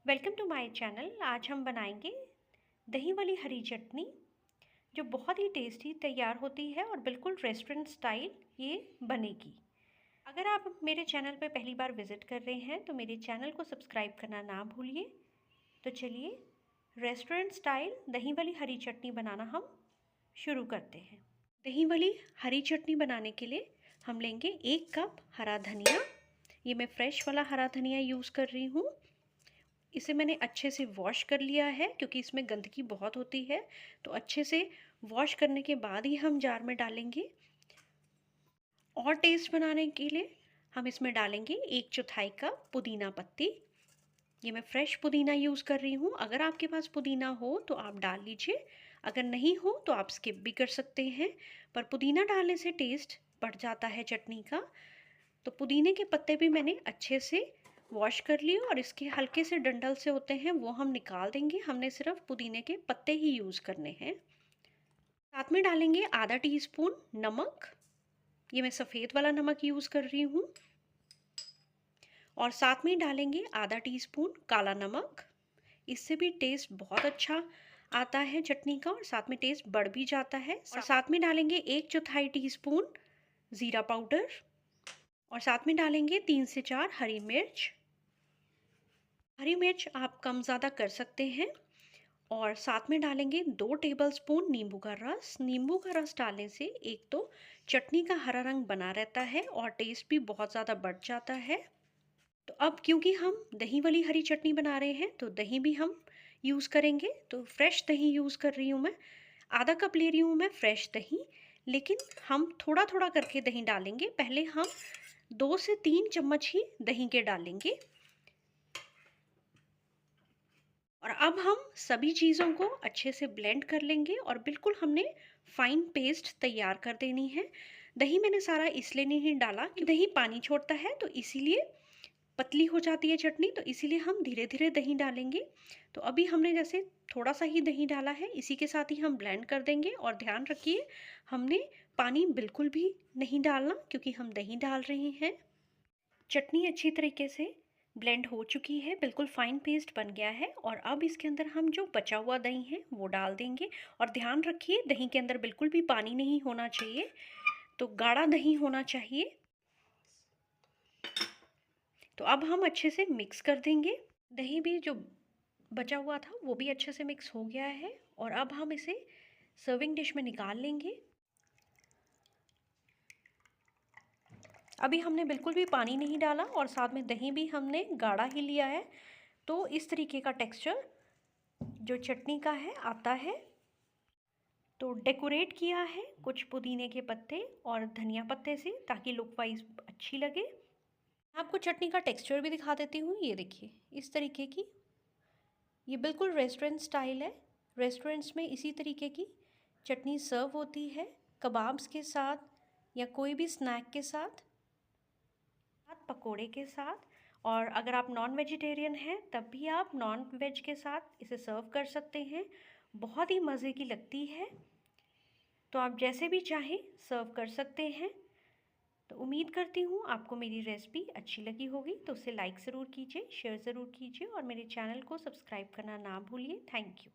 Welcome to my channel. आज हम बनाएंगे दही वाली हरी चटनी जो बहुत ही टेस्टी तैयार होती है और बिल्कुल रेस्टोरेंट स्टाइल ये बनेगी। अगर आप मेरे चैनल पर पहली बार विज़िट कर रहे हैं तो मेरे चैनल को सब्सक्राइब करना ना भूलिए। तो चलिए रेस्टोरेंट स्टाइल दही वाली हरी चटनी बनाना हम शुरू करते हैं। दही वाली हरी चटनी बनाने के लिए हम लेंगे 1 कप हरा धनिया। ये मैं फ्रेश वाला हरा धनिया यूज़ कर रही हूँ। इसे मैंने अच्छे से वॉश कर लिया है क्योंकि इसमें गंदगी बहुत होती है, तो अच्छे से वॉश करने के बाद ही हम जार में डालेंगे। और टेस्ट बनाने के लिए हम इसमें डालेंगे 1/4 कप पुदीना पत्ती। ये मैं फ्रेश पुदीना यूज़ कर रही हूँ। अगर आपके पास पुदीना हो तो आप डाल लीजिए, अगर नहीं हो तो आप स्किप भी कर सकते हैं। पर पुदीना डालने से टेस्ट बढ़ जाता है चटनी का। तो पुदीने के पत्ते भी मैंने अच्छे से वॉश कर लिए और इसके हल्के से डंठल से होते हैं वो हम निकाल देंगे। हमने सिर्फ पुदीने के पत्ते ही यूज़ करने हैं। साथ में डालेंगे आधा टीस्पून नमक। ये मैं सफ़ेद वाला नमक यूज़ कर रही हूँ। और साथ में डालेंगे आधा टीस्पून काला नमक। इससे भी टेस्ट बहुत अच्छा आता है चटनी का और साथ में टेस्ट बढ़ भी जाता है। और साथ में डालेंगे 1/4 टीस्पून ज़ीरा पाउडर और साथ में डालेंगे 3 से 4 हरी मिर्च। हरी मिर्च आप कम ज़्यादा कर सकते हैं। और साथ में डालेंगे 2 टेबलस्पून नींबू का रस। नींबू का रस डालने से एक तो चटनी का हरा रंग बना रहता है और टेस्ट भी बहुत ज़्यादा बढ़ जाता है। तो अब क्योंकि हम दही वाली हरी चटनी बना रहे हैं तो दही भी हम यूज़ करेंगे। तो फ्रेश दही यूज़ कर रही हूँ मैं, आधा कप ले रही हूँ मैं फ्रेश दही। लेकिन हम थोड़ा थोड़ा करके दही डालेंगे। पहले हम 2 से 3 चम्मच ही दही के डालेंगे। और अब हम सभी चीज़ों को अच्छे से ब्लेंड कर लेंगे और बिल्कुल हमने फाइन पेस्ट तैयार कर देनी है। दही मैंने सारा इसलिए नहीं डाला कि दही पानी छोड़ता है, तो इसीलिए पतली हो जाती है चटनी, तो इसीलिए हम धीरे धीरे दही डालेंगे। तो अभी हमने जैसे थोड़ा सा ही दही डाला है, इसी के साथ ही हम ब्लेंड कर देंगे। और ध्यान रखिए हमने पानी बिल्कुल भी नहीं डालना क्योंकि हम दही डाल रहे हैं। चटनी अच्छी तरीके से ब्लेंड हो चुकी है, बिल्कुल फाइन पेस्ट बन गया है। और अब इसके अंदर हम जो बचा हुआ दही है वो डाल देंगे। और ध्यान रखिए दही के अंदर बिल्कुल भी पानी नहीं होना चाहिए, तो गाढ़ा दही होना चाहिए। तो अब हम अच्छे से मिक्स कर देंगे। दही भी जो बचा हुआ था वो भी अच्छे से मिक्स हो गया है। और अब हम इसे सर्विंग डिश में निकाल लेंगे। अभी हमने बिल्कुल भी पानी नहीं डाला और साथ में दही भी हमने गाढ़ा ही लिया है। तो इस तरीके का टेक्सचर जो चटनी का है आता है। तो डेकोरेट किया है कुछ पुदीने के पत्ते और धनिया पत्ते से ताकि लुक वाइज अच्छी लगे। आपको चटनी का टेक्सचर भी दिखा देती हूँ। ये देखिए इस तरीके की, ये बिल्कुल रेस्टोरेंट स्टाइल है। रेस्टोरेंट्स में इसी तरीके की चटनी सर्व होती है कबाब्स के साथ या कोई भी स्नैक के साथ, पकोड़े के साथ। और अगर आप नॉन वेजिटेरियन हैं तब भी आप नॉन वेज के साथ इसे सर्व कर सकते हैं। बहुत ही मज़े की लगती है, तो आप जैसे भी चाहें सर्व कर सकते हैं। तो उम्मीद करती हूँ आपको मेरी रेसिपी अच्छी लगी होगी, तो उसे लाइक ज़रूर कीजिए, शेयर ज़रूर कीजिए और मेरे चैनल को सब्सक्राइब करना ना भूलिए। Thank you.